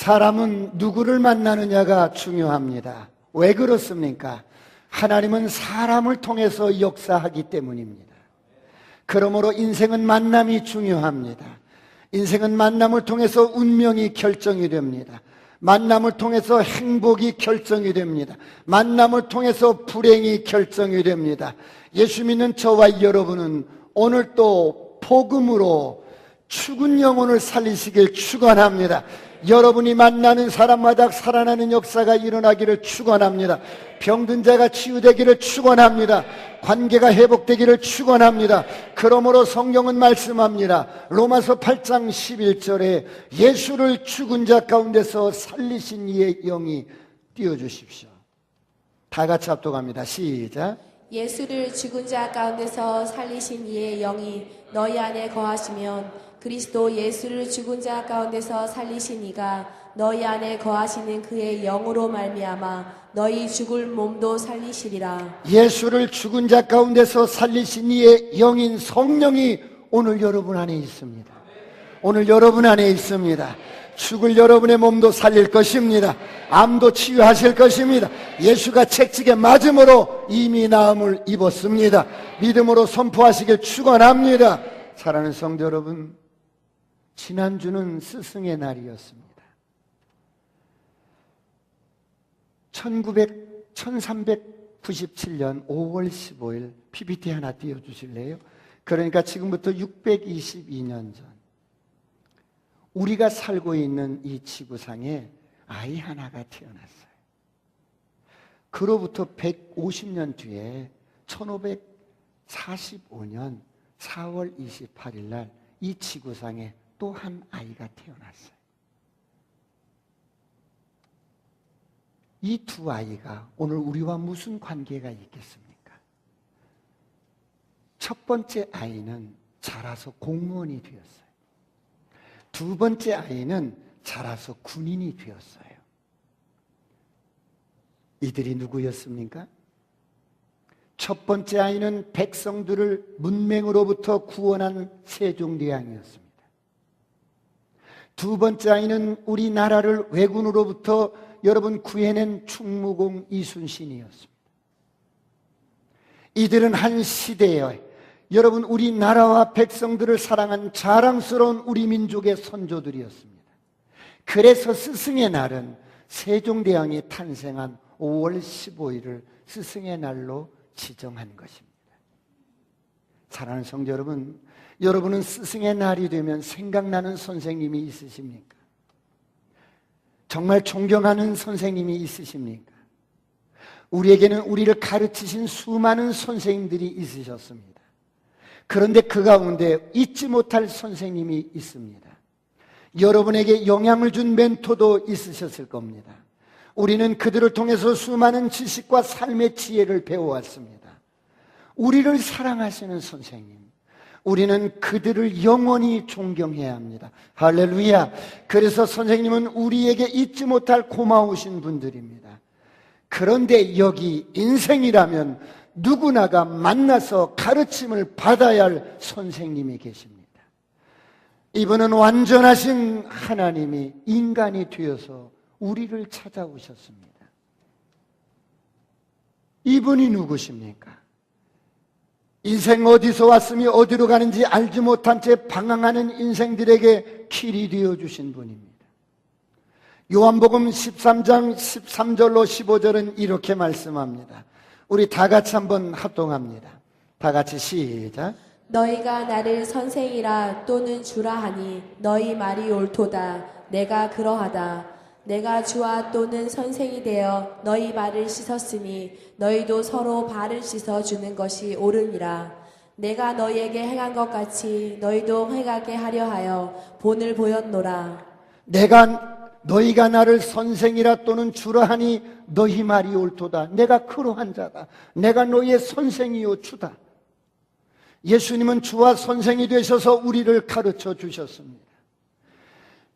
사람은 누구를 만나느냐가 중요합니다. 왜 그렇습니까? 하나님은 사람을 통해서 역사하기 때문입니다. 그러므로 인생은 만남이 중요합니다. 인생은 만남을 통해서 운명이 결정이 됩니다. 만남을 통해서 행복이 결정이 됩니다. 만남을 통해서 불행이 결정이 됩니다. 예수 믿는 저와 여러분은 오늘 또 복음으로 죽은 영혼을 살리시길 축원합니다. 여러분이 만나는 사람마다 살아나는 역사가 일어나기를 축원합니다. 병든 자가 치유되기를 축원합니다. 관계가 회복되기를 축원합니다. 그러므로 성경은 말씀합니다. 로마서 8장 11절에 예수를 죽은 자 가운데서 살리신 이의 영이 띄워주십시오. 다 같이 합독합니다. 시작. 예수를 죽은 자 가운데서 살리신 이의 영이 너희 안에 거하시면 그리스도 예수를 죽은 자 가운데서 살리신 이가 너희 안에 거하시는 그의 영으로 말미암아 너희 죽을 몸도 살리시리라. 예수를 죽은 자 가운데서 살리신 이의 영인 성령이 오늘 여러분 안에 있습니다. 오늘 여러분 안에 있습니다. 죽을 여러분의 몸도 살릴 것입니다. 암도 치유하실 것입니다. 예수가 채찍에 맞음으로 이미 나음을 입었습니다. 믿음으로 선포하시길 축원합니다. 사랑하는 성도 여러분, 지난주는 스승의 날이었습니다. 1397년 5월 15일 PPT 하나 띄워주실래요? 그러니까 지금부터 622년 전 우리가 살고 있는 이 지구상에 아이 하나가 태어났어요. 그로부터 150년 뒤에 1545년 4월 28일 날 이 지구상에 또 한 아이가 태어났어요. 이 두 아이가 오늘 우리와 무슨 관계가 있겠습니까? 첫 번째 아이는 자라서 공무원이 되었어요. 두 번째 아이는 자라서 군인이 되었어요. 이들이 누구였습니까? 첫 번째 아이는 백성들을 문맹으로부터 구원한 세종대왕이었습니다. 두 번째 아이는 우리나라를 왜군으로부터 여러분 구해낸 충무공 이순신이었습니다. 이들은 한 시대에 여러분 우리나라와 백성들을 사랑한 자랑스러운 우리 민족의 선조들이었습니다. 그래서 스승의 날은 세종대왕이 탄생한 5월 15일을 스승의 날로 지정한 것입니다. 사랑하는 성도 여러분, 여러분은 스승의 날이 되면 생각나는 선생님이 있으십니까? 정말 존경하는 선생님이 있으십니까? 우리에게는 우리를 가르치신 수많은 선생님들이 있으셨습니다. 그런데 그 가운데 잊지 못할 선생님이 있습니다. 여러분에게 영향을 준 멘토도 있으셨을 겁니다. 우리는 그들을 통해서 수많은 지식과 삶의 지혜를 배워왔습니다. 우리를 사랑하시는 선생님, 우리는 그들을 영원히 존경해야 합니다. 할렐루야. 그래서 선생님은 우리에게 잊지 못할 고마우신 분들입니다. 그런데 여기 인생이라면 누구나가 만나서 가르침을 받아야 할 선생님이 계십니다. 이분은 완전하신 하나님이 인간이 되어서 우리를 찾아오셨습니다. 이분이 누구십니까? 인생 어디서 왔으며 어디로 가는지 알지 못한 채 방황하는 인생들에게 길이 되어주신 분입니다. 요한복음 13장 13절로 15절은 이렇게 말씀합니다. 우리 다 같이 한번 합동합니다. 다 같이 시작. 너희가 나를 선생이라 또는 주라 하니 너희 말이 옳도다. 내가 그러하다. 내가 주와 또는 선생이 되어 너희 발을 씻었으니 너희도 서로 발을 씻어주는 것이 옳으니라. 내가 너희에게 행한 것 같이 너희도 행하게 하려 하여 본을 보였노라. 너희가 나를 선생이라 또는 주라 하니 너희 말이 옳도다. 내가 그러한 자다. 내가 너희의 선생이요 주다. 예수님은 주와 선생이 되셔서 우리를 가르쳐 주셨습니다.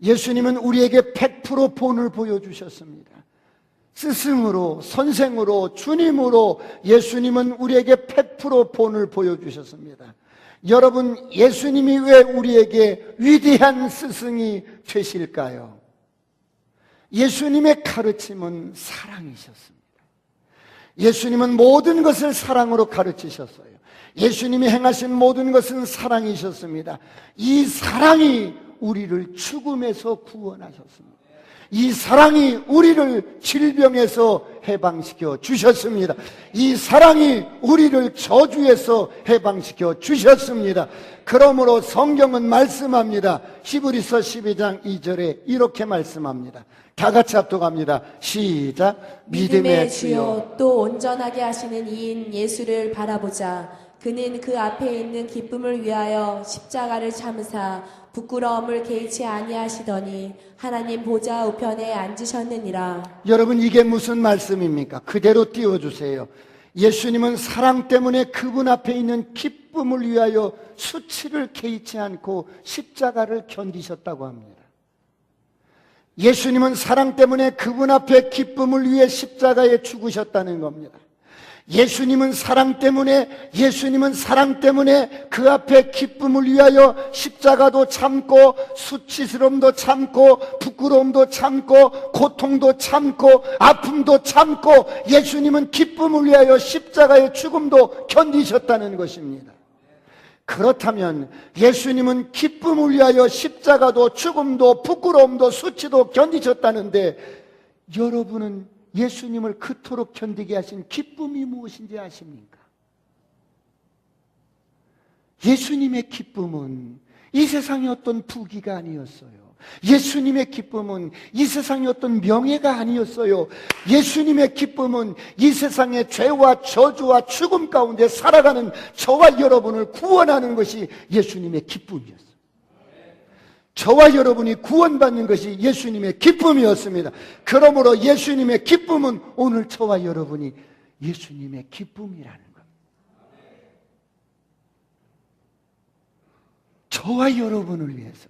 예수님은 우리에게 100% 본을 보여주셨습니다. 스승으로, 선생으로, 주님으로 예수님은 우리에게 100% 본을 보여주셨습니다. 여러분, 예수님이 왜 우리에게 위대한 스승이 되실까요? 예수님의 가르침은 사랑이셨습니다. 예수님은 모든 것을 사랑으로 가르치셨어요. 예수님이 행하신 모든 것은 사랑이셨습니다. 이 사랑이 우리를 죽음에서 구원하셨습니다. 이 사랑이 우리를 질병에서 해방시켜 주셨습니다. 이 사랑이 우리를 저주에서 해방시켜 주셨습니다. 그러므로 성경은 말씀합니다. 히브리서 12장 2절에 이렇게 말씀합니다. 다 같이 합독합니다. 시작. 믿음의 주요 또 온전하게 하시는 이인 예수를 바라보자. 그는 그 앞에 있는 기쁨을 위하여 십자가를 참으사 부끄러움을 개의치 아니하시더니 하나님 보좌 우편에 앉으셨느니라. 여러분, 이게 무슨 말씀입니까? 그대로 띄워주세요. 예수님은 사랑 때문에 그분 앞에 있는 기쁨을 위하여 수치를 개의치 않고 십자가를 견디셨다고 합니다. 예수님은 사랑 때문에 그분 앞에 기쁨을 위해 십자가에 죽으셨다는 겁니다. 예수님은 사랑 때문에 그 앞에 기쁨을 위하여 십자가도 참고 수치스러움도 참고 부끄러움도 참고 고통도 참고 아픔도 참고 예수님은 기쁨을 위하여 십자가의 죽음도 견디셨다는 것입니다. 그렇다면 예수님은 기쁨을 위하여 십자가도 죽음도 부끄러움도 수치도 견디셨다는데 여러분은 예수님을 그토록 견디게 하신 기쁨이 무엇인지 아십니까? 예수님의 기쁨은 이 세상의 어떤 부귀가 아니었어요. 예수님의 기쁨은 이 세상의 어떤 명예가 아니었어요. 예수님의 기쁨은 이 세상의 죄와 저주와 죽음 가운데 살아가는 저와 여러분을 구원하는 것이 예수님의 기쁨이었어요. 저와 여러분이 구원받는 것이 예수님의 기쁨이었습니다. 그러므로 예수님의 기쁨은 오늘 저와 여러분이 예수님의 기쁨이라는 겁니다. 저와 여러분을 위해서,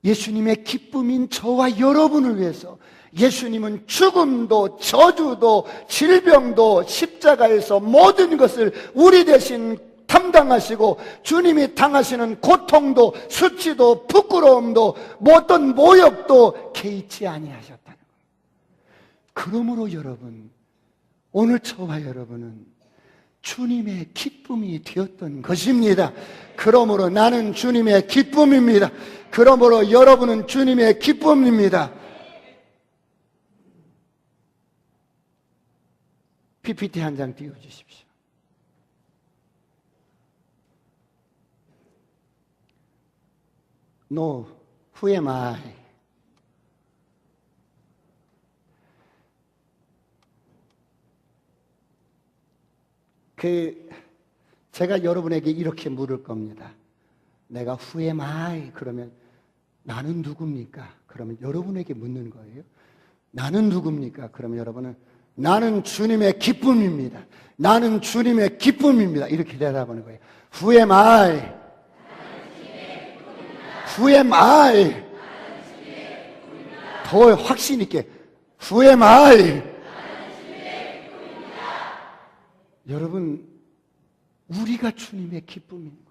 예수님의 기쁨인 저와 여러분을 위해서 예수님은 죽음도 저주도 질병도 십자가에서 모든 것을 우리 대신 담당하시고 주님이 당하시는 고통도 수치도 부끄러움도 어떤 모욕도 개의치 아니하셨다는 거예요. 그러므로 여러분, 오늘 저와 여러분은 주님의 기쁨이 되었던 것입니다. 그러므로 나는 주님의 기쁨입니다. 그러므로 여러분은 주님의 기쁨입니다. PPT 한 장 띄워주십시오. No, who am I? 제가 여러분에게 이렇게 물을 겁니다. 내가 who am I? 그러면 나는 누굽니까? 그러면 여러분에게 묻는 거예요. 나는 누굽니까? 그러면 여러분은 나는 주님의 기쁨입니다. 나는 주님의 기쁨입니다. 이렇게 대답하는 거예요. Who am I? Who am I? 더 확신 있게 Who am I? 여러분, 우리가 주님의 기쁨인 거예요.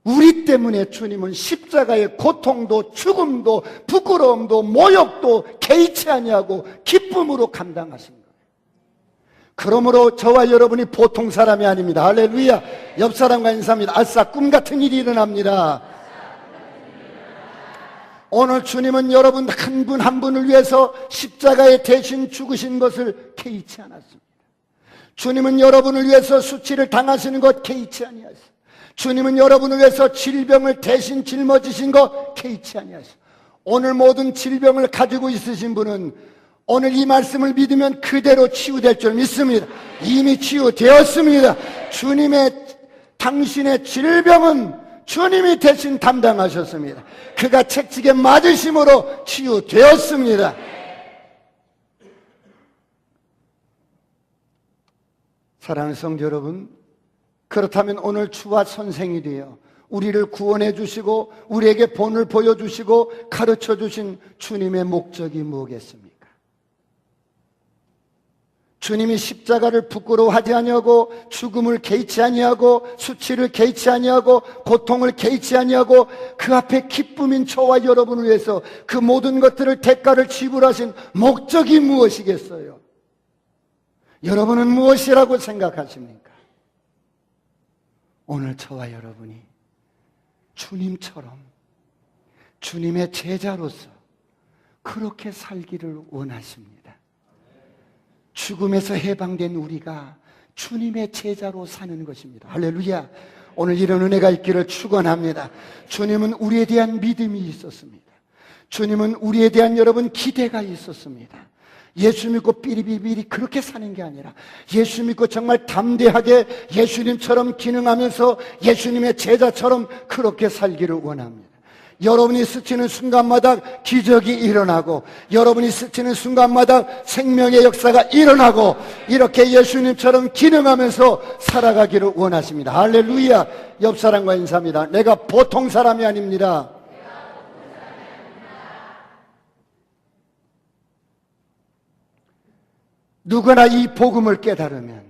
우리 때문에 주님은 십자가의 고통도 죽음도 부끄러움도 모욕도 개의치 아니하고 기쁨으로 감당하신 거예요. 그러므로 저와 여러분이 보통 사람이 아닙니다. 할렐루야. 옆 사람과 인사합니다. 아싸, 꿈 같은 일이 일어납니다. 오늘 주님은 여러분 한 분 한 분을 위해서 십자가에 대신 죽으신 것을 개의치 않았습니다. 주님은 여러분을 위해서 수치를 당하시는 것 개의치 아니하셨습니다. 주님은 여러분을 위해서 질병을 대신 짊어지신 것 개의치 아니하셨습니다. 오늘 모든 질병을 가지고 있으신 분은 오늘 이 말씀을 믿으면 그대로 치유될 줄 믿습니다. 이미 치유되었습니다. 당신의 질병은 주님이 대신 담당하셨습니다. 그가 채찍에 맞으심으로 치유되었습니다. 사랑하는 성도 여러분, 그렇다면 오늘 주와 선생이 되어 우리를 구원해 주시고 우리에게 본을 보여주시고 가르쳐 주신 주님의 목적이 뭐겠습니까? 주님이 십자가를 부끄러워하지 아니하고 죽음을 개의치 아니하고 수치를 개의치 아니하고 고통을 개의치 아니하고 그 앞에 기쁨인 저와 여러분을 위해서 그 모든 것들을 대가를 지불하신 목적이 무엇이겠어요? 여러분은 무엇이라고 생각하십니까? 오늘 저와 여러분이 주님처럼 주님의 제자로서 그렇게 살기를 원하십니다. 죽음에서 해방된 우리가 주님의 제자로 사는 것입니다. 할렐루야. 오늘 이런 은혜가 있기를 축원합니다. 주님은 우리에 대한 믿음이 있었습니다. 주님은 우리에 대한 여러분 기대가 있었습니다. 예수 믿고 삐리비리비리 그렇게 사는 게 아니라 예수 믿고 정말 담대하게 예수님처럼 기능하면서 예수님의 제자처럼 그렇게 살기를 원합니다. 여러분이 스치는 순간마다 기적이 일어나고 여러분이 스치는 순간마다 생명의 역사가 일어나고 이렇게 예수님처럼 기능하면서 살아가기를 원하십니다. 할렐루야. 옆 사람과 인사합니다. 내가 보통 사람이 아닙니다. 누구나 이 복음을 깨달으면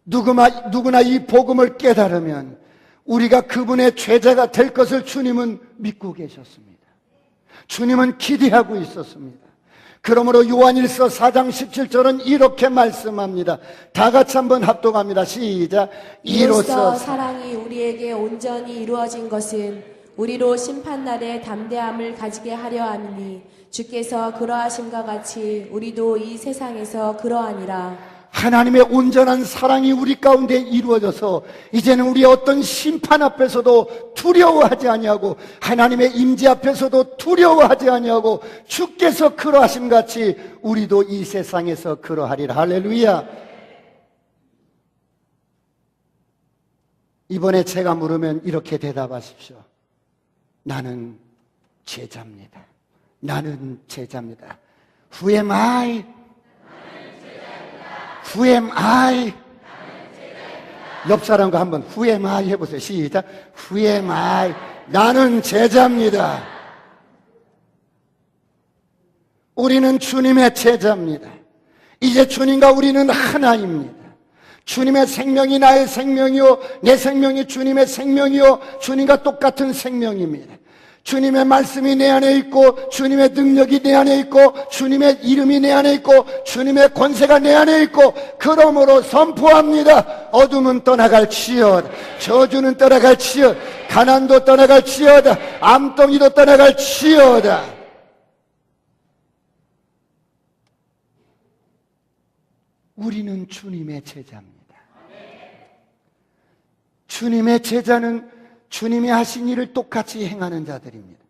누구나 이 복음을 깨달으면 우리가 그분의 죄자가 될 것을 주님은 믿고 계셨습니다. 주님은 기대하고 있었습니다. 그러므로 요한일서 4장 17절은 이렇게 말씀합니다. 다 같이 한번 합독합니다. 시작. 이로써 사랑이 우리에게 온전히 이루어진 것은 우리로 심판날에 담대함을 가지게 하려 함이니 주께서 그러하심과 같이 우리도 이 세상에서 그러하니라. 하나님의 온전한 사랑이 우리 가운데 이루어져서 이제는 우리 어떤 심판 앞에서도 두려워하지 아니하고 하나님의 임재 앞에서도 두려워하지 아니하고 주께서 그러하심 같이 우리도 이 세상에서 그러하리라. 할렐루야. 이번에 제가 물으면 이렇게 대답하십시오. 나는 제자입니다. 나는 제자입니다. Who am I? Who am I? 옆 사람과 한번 Who am I 해보세요. 시작. Who am I? 나는 제자입니다. 우리는 주님의 제자입니다. 이제 주님과 우리는 하나입니다. 주님의 생명이 나의 생명이요 내 생명이 주님의 생명이요 주님과 똑같은 생명입니다. 주님의 말씀이 내 안에 있고 주님의 능력이 내 안에 있고 주님의 이름이 내 안에 있고 주님의 권세가 내 안에 있고 그러므로 선포합니다. 어둠은 떠나갈지어다. 저주는 떠나갈지어다. 가난도 떠나갈지어다. 암덩이도 떠나갈지어다. 우리는 주님의 제자입니다. 주님의 제자는 주님이 하신 일을 똑같이 행하는 자들입니다.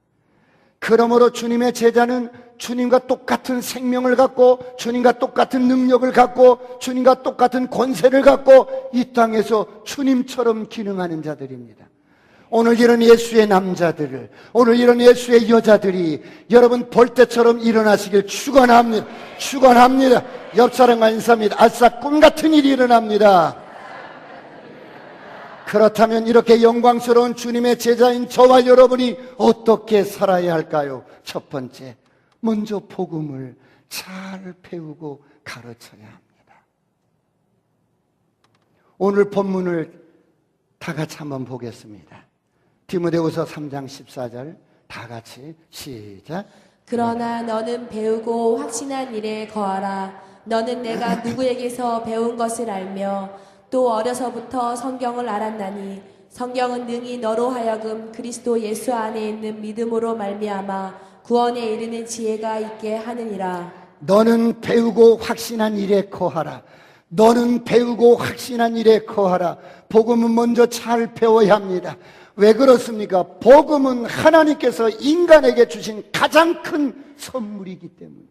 그러므로 주님의 제자는 주님과 똑같은 생명을 갖고 주님과 똑같은 능력을 갖고 주님과 똑같은 권세를 갖고 이 땅에서 주님처럼 기능하는 자들입니다. 오늘 이런 예수의 남자들을, 오늘 이런 예수의 여자들이 여러분 볼 때처럼 일어나시길 축원합니다. 축원합니다. 옆 사람과 인사합니다. 아싸 꿈같은 일이 일어납니다. 그렇다면 이렇게 영광스러운 주님의 제자인 저와 여러분이 어떻게 살아야 할까요? 첫 번째, 먼저 복음을 잘 배우고 가르쳐야 합니다. 오늘 본문을 다 같이 한번 보겠습니다. 디모데후서 3장 14절 다 같이 시작. 그러나 너는 배우고 확신한 일에 거하라. 너는 내가 누구에게서 배운 것을 알며 또 어려서부터 성경을 알았나니 성경은 능히 너로 하여금 그리스도 예수 안에 있는 믿음으로 말미암아 구원에 이르는 지혜가 있게 하느니라. 너는 배우고 확신한 일에 거하라. 너는 배우고 확신한 일에 거하라. 복음은 먼저 잘 배워야 합니다. 왜 그렇습니까? 복음은 하나님께서 인간에게 주신 가장 큰 선물이기 때문에.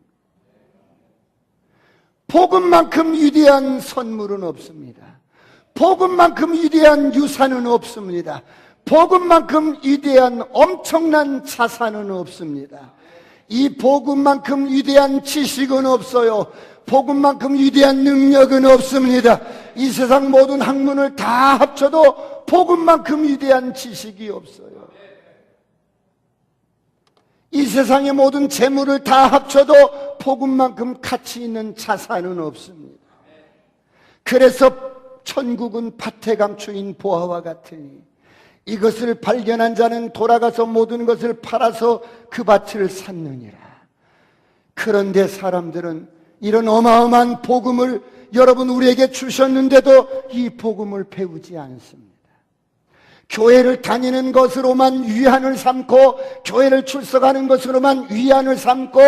복음만큼 위대한 선물은 없습니다. 복음만큼 위대한 유산은 없습니다. 복음만큼 위대한 엄청난 자산은 없습니다. 이 복음만큼 위대한 지식은 없어요. 복음만큼 위대한 능력은 없습니다. 이 세상 모든 학문을 다 합쳐도 복음만큼 위대한 지식이 없어요. 이 세상의 모든 재물을 다 합쳐도 복음만큼 가치 있는 자산은 없습니다. 그래서 천국은 밭에 감추인 보화와 같으니 이것을 발견한 자는 돌아가서 모든 것을 팔아서 그 밭을 샀느니라. 그런데 사람들은 이런 어마어마한 복음을 여러분 우리에게 주셨는데도 이 복음을 배우지 않습니다. 교회를 다니는 것으로만 위안을 삼고 교회를 출석하는 것으로만 위안을 삼고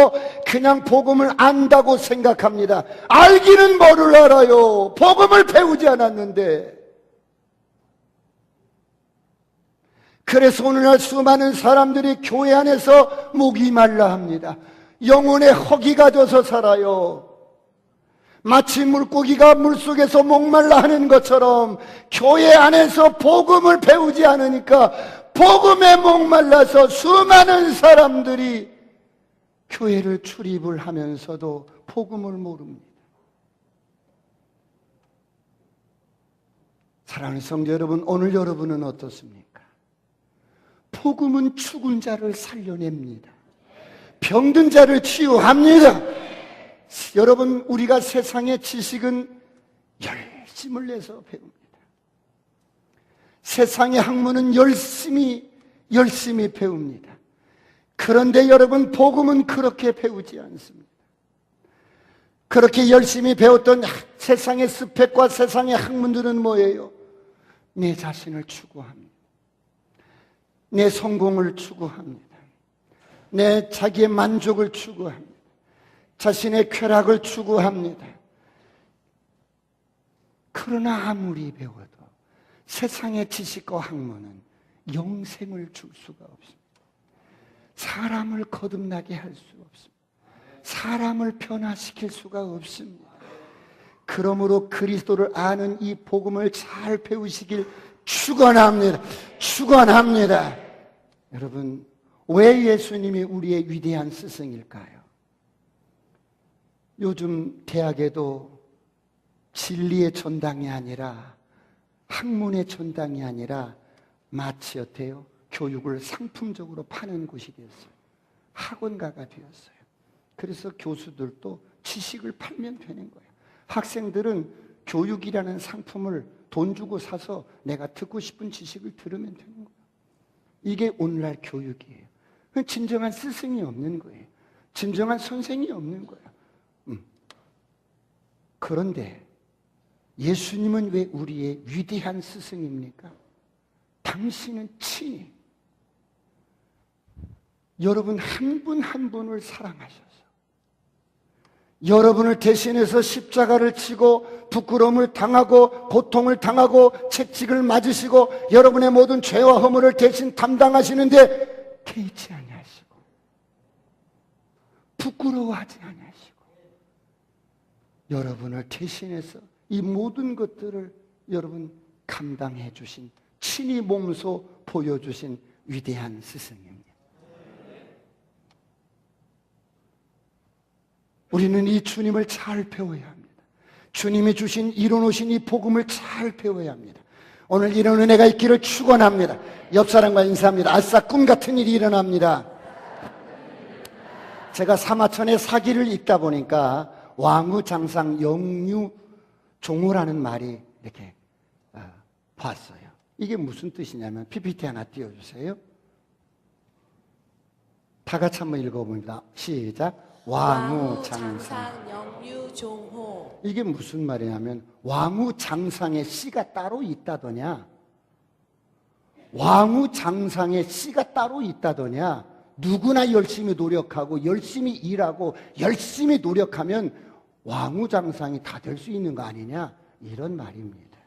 그냥 복음을 안다고 생각합니다. 알기는 뭐를 알아요? 복음을 배우지 않았는데. 그래서 오늘날 수많은 사람들이 교회 안에서 목이 말라 합니다. 영혼의 허기가 져서 살아요. 마치 물고기가 물속에서 목말라 하는 것처럼 교회 안에서 복음을 배우지 않으니까 복음에 목말라서 수많은 사람들이 교회를 출입을 하면서도 복음을 모릅니다. 사랑하는 성도 여러분, 오늘 여러분은 어떻습니까? 복음은 죽은 자를 살려냅니다. 병든 자를 치유합니다. 여러분, 우리가 세상의 지식은 열심을 내서 배웁니다. 세상의 학문은 열심히 배웁니다. 그런데 여러분, 복음은 그렇게 배우지 않습니다. 그렇게 열심히 배웠던 세상의 스펙과 세상의 학문들은 뭐예요? 내 자신을 추구합니다. 내 성공을 추구합니다. 내 자기의 만족을 추구합니다. 자신의 쾌락을 추구합니다. 그러나 아무리 배워도 세상의 지식과 학문은 영생을 줄 수가 없습니다. 사람을 거듭나게 할 수 없습니다. 사람을 변화시킬 수가 없습니다. 그러므로 그리스도를 아는 이 복음을 잘 배우시길 축원합니다. 축원합니다. 여러분, 왜 예수님이 우리의 위대한 스승일까요? 요즘 대학에도 진리의 전당이 아니라 학문의 전당이 아니라 마치 어때요? 교육을 상품적으로 파는 곳이 되었어요. 학원가가 되었어요. 그래서 교수들도 지식을 팔면 되는 거예요. 학생들은 교육이라는 상품을 돈 주고 사서 내가 듣고 싶은 지식을 들으면 되는 거예요. 이게 오늘날 교육이에요. 진정한 스승이 없는 거예요. 진정한 선생이 없는 거예요. 그런데 예수님은 왜 우리의 위대한 스승입니까? 당신은 친히 여러분 한 분 한 분을 사랑하셔서 여러분을 대신해서 십자가를 치고 부끄러움을 당하고 고통을 당하고 채찍을 맞으시고 여러분의 모든 죄와 허물을 대신 담당하시는데 개의치 아니하시고 부끄러워하지 아니하시고 여러분을 대신해서 이 모든 것들을 여러분 감당해 주신, 친히 몸소 보여주신 위대한 스승입니다. 우리는 이 주님을 잘 배워야 합니다. 주님이 주신 이뤄놓으신 이 복음을 잘 배워야 합니다. 오늘 이런 은혜가 있기를 축원합니다. 옆 사람과 인사합니다. 아싸, 꿈 같은 일이 일어납니다. 제가 사마천의 사기를 읽다 보니까 왕우장상 영유종호라는 말이 이렇게 봤어요. 이게 무슨 뜻이냐면 PPT 하나 띄워주세요. 다 같이 한번 읽어봅니다. 시작. 왕우장상 영유종호. 이게 무슨 말이냐면 왕우장상의 씨가 따로 있다더냐, 왕우장상의 씨가 따로 있다더냐. 누구나 열심히 노력하고 열심히 일하고 열심히 노력하면 왕우장상이 다 될 수 있는 거 아니냐, 이런 말입니다.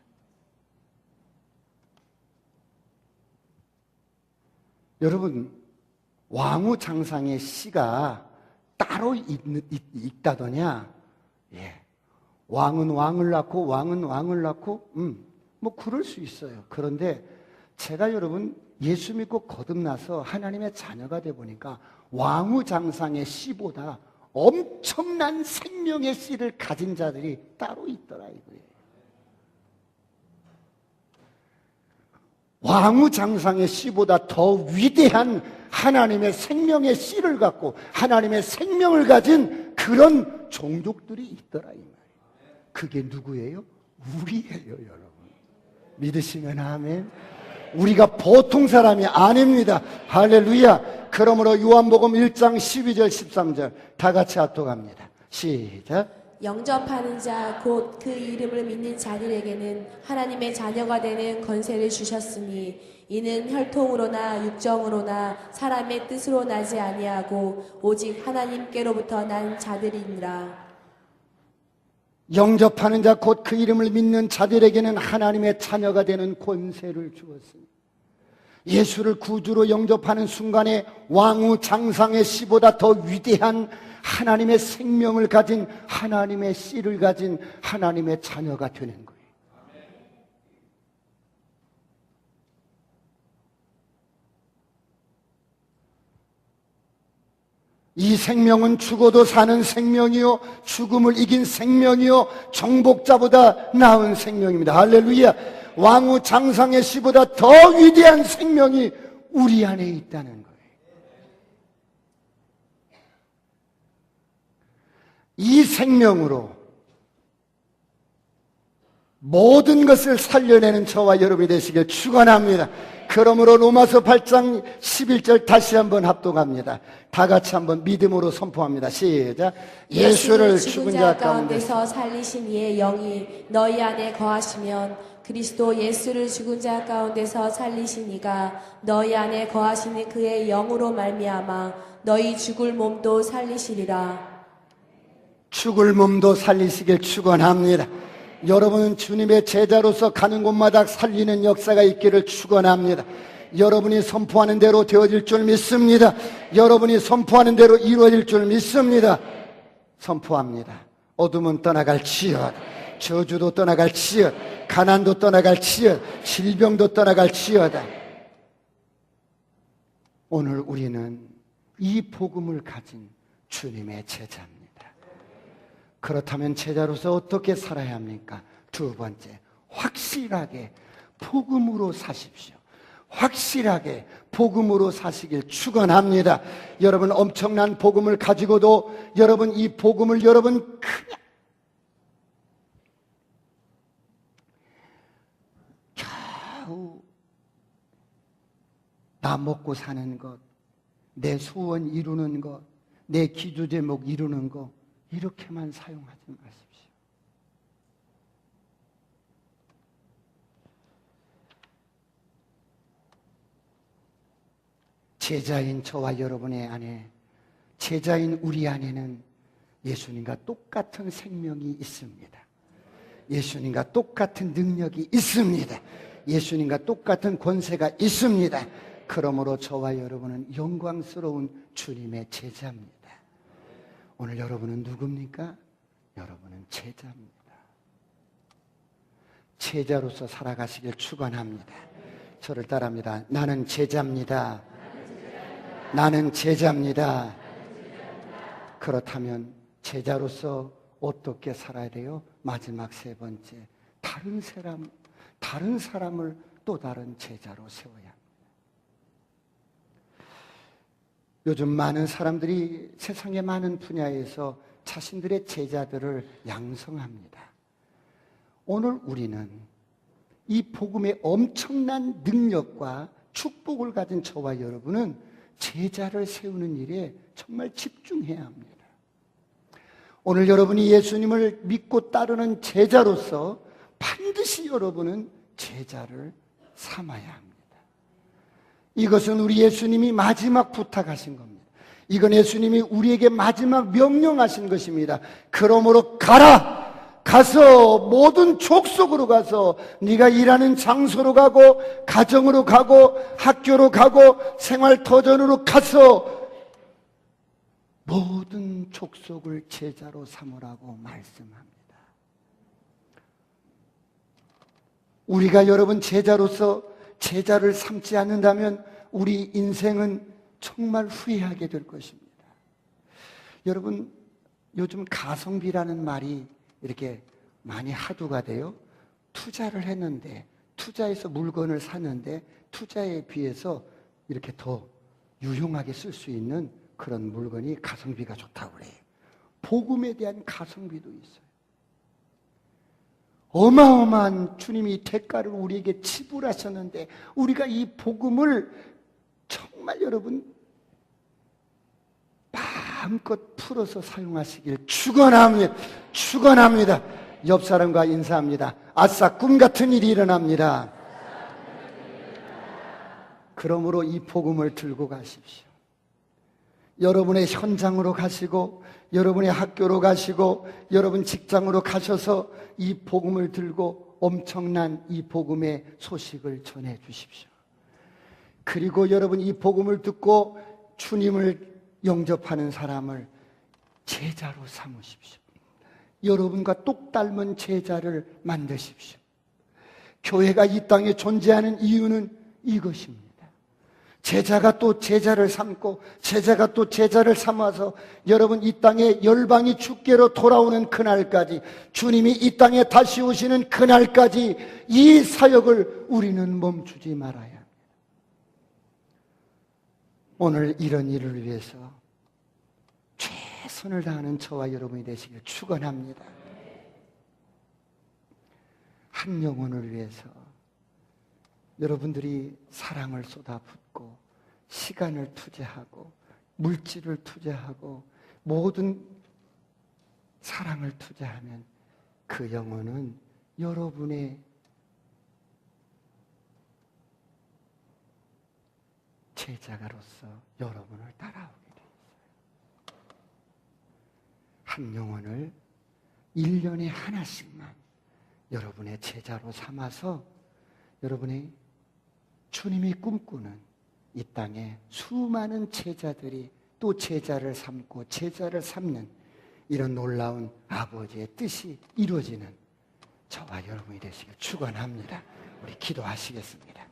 여러분, 왕우장상의 씨가 따로 있다더냐? 예. 왕은 왕을 낳고 왕은 왕을 낳고 뭐 그럴 수 있어요. 그런데 제가 여러분 예수 믿고 거듭나서 하나님의 자녀가 돼 보니까 왕우장상의 씨보다 엄청난 생명의 씨를 가진 자들이 따로 있더라 이거예요. 왕우장상의 씨보다 더 위대한 하나님의 생명의 씨를 갖고 하나님의 생명을 가진 그런 종족들이 있더라 이 말이에요. 그게 누구예요? 우리예요, 여러분. 믿으시면 아멘. 우리가 보통 사람이 아닙니다. 할렐루야. 그러므로 요한복음 1장 12절 13절 다 같이 합독합니다. 시작. 영접하는 자 곧 그 이름을 믿는 자들에게는 하나님의 자녀가 되는 권세를 주셨으니 이는 혈통으로나 육정으로나 사람의 뜻으로 나지 아니하고 오직 하나님께로부터 난 자들이니라. 영접하는 자 곧 그 이름을 믿는 자들에게는 하나님의 자녀가 되는 권세를 주었습니다. 예수를 구주로 영접하는 순간에 왕후 장상의 씨보다 더 위대한 하나님의 생명을 가진 하나님의 씨를 가진 하나님의 자녀가 되는 거예요. 이 생명은 죽어도 사는 생명이요 죽음을 이긴 생명이요 정복자보다 나은 생명입니다. 할렐루야. 왕후 장상의 씨보다 더 위대한 생명이 우리 안에 있다는 거예요. 이 생명으로 모든 것을 살려내는 저와 여러분이 되시길 축원합니다. 그러므로 로마서 8장 11절 다시 한번 합독합니다. 다 같이 한번 믿음으로 선포합니다. 시작. 예수를 죽은 자 가운데서 살리신 이의 영이 너희 안에 거하시면 그리스도 예수를 죽은 자 가운데서 살리신 이가 너희 안에 거하시는 그의 영으로 말미암아 너희 죽을 몸도 살리시리라. 죽을 몸도 살리시길 축원합니다. 여러분은 주님의 제자로서 가는 곳마다 살리는 역사가 있기를 축원합니다. 여러분이 선포하는 대로 되어질 줄 믿습니다. 여러분이 선포하는 대로 이루어질 줄 믿습니다. 선포합니다. 어둠은 떠나갈지어다. 저주도 떠나갈지어다. 가난도 떠나갈지어다. 질병도 떠나갈지어다. 오늘 우리는 이 복음을 가진 주님의 제자입니다. 그렇다면 제자로서 어떻게 살아야 합니까? 두 번째, 확실하게 복음으로 사십시오. 확실하게 복음으로 사시길 축원합니다. 여러분 엄청난 복음을 가지고도 여러분 이 복음을 여러분 그냥 겨우 나 먹고 사는 것, 내 소원 이루는 것, 내 기도 제목 이루는 것 이렇게만 사용하지 마십시오. 제자인 저와 여러분의 안에, 제자인 우리 안에는 예수님과 똑같은 생명이 있습니다. 예수님과 똑같은 능력이 있습니다. 예수님과 똑같은 권세가 있습니다. 그러므로 저와 여러분은 영광스러운 주님의 제자입니다. 오늘 여러분은 누굽니까? 여러분은 제자입니다. 제자로서 살아가시길 축원합니다. 저를 따라합니다. 나는 제자입니다. 나는 제자입니다. 그렇다면 제자로서 어떻게 살아야 돼요? 마지막 세 번째, 다른 사람을 또 다른 제자로 세워야 합니다. 요즘 많은 사람들이 세상의 많은 분야에서 자신들의 제자들을 양성합니다. 오늘 우리는 이 복음의 엄청난 능력과 축복을 가진 저와 여러분은 제자를 세우는 일에 정말 집중해야 합니다. 오늘 여러분이 예수님을 믿고 따르는 제자로서 반드시 여러분은 제자를 삼아야 합니다. 이것은 우리 예수님이 마지막 부탁하신 겁니다. 이건 예수님이 우리에게 마지막 명령하신 것입니다. 그러므로 가서 모든 족속으로 가서 네가 일하는 장소로 가고 가정으로 가고 학교로 가고 생활터전으로 가서 모든 족속을 제자로 삼으라고 말씀합니다. 우리가 여러분 제자로서 제자를 삼지 않는다면 우리 인생은 정말 후회하게 될 것입니다. 여러분 요즘 가성비라는 말이 이렇게 많이 화두가 돼요. 투자를 했는데 투자해서 물건을 샀는데 투자에 비해서 이렇게 더 유용하게 쓸 수 있는 그런 물건이 가성비가 좋다고 그래요. 복음에 대한 가성비도 있어요. 어마어마한 주님이 대가를 우리에게 지불하셨는데 우리가 이 복음을 정말 여러분 마음껏 풀어서 사용하시길 축원합니다. 축원합니다. 옆 사람과 인사합니다. 아싸, 꿈 같은 일이 일어납니다. 그러므로 이 복음을 들고 가십시오. 여러분의 현장으로 가시고 여러분의 학교로 가시고 여러분 직장으로 가셔서 이 복음을 들고 엄청난 이 복음의 소식을 전해 주십시오. 그리고 여러분 이 복음을 듣고 주님을 영접하는 사람을 제자로 삼으십시오. 여러분과 똑 닮은 제자를 만드십시오. 교회가 이 땅에 존재하는 이유는 이것입니다. 제자가 또 제자를 삼고 제자가 또 제자를 삼아서 여러분 이 땅에 열방이 주께로 돌아오는 그날까지, 주님이 이 땅에 다시 오시는 그날까지 이 사역을 우리는 멈추지 말아야 합니다. 오늘 이런 일을 위해서 최선을 다하는 저와 여러분이 되시길 축원합니다. 한 영혼을 위해서 여러분들이 사랑을 쏟아붓고 시간을 투자하고 물질을 투자하고 모든 사랑을 투자하면 그 영혼은 여러분의 제자가로서 여러분을 따라오게 되어 있어요. 한 영혼을 1년에 하나씩만 여러분의 제자로 삼아서 여러분의 주님이 꿈꾸는 이 땅에 수많은 제자들이 또 제자를 삼고 제자를 삼는 이런 놀라운 아버지의 뜻이 이루어지는 저와 여러분이 되시길 축원합니다. 우리 기도하시겠습니다.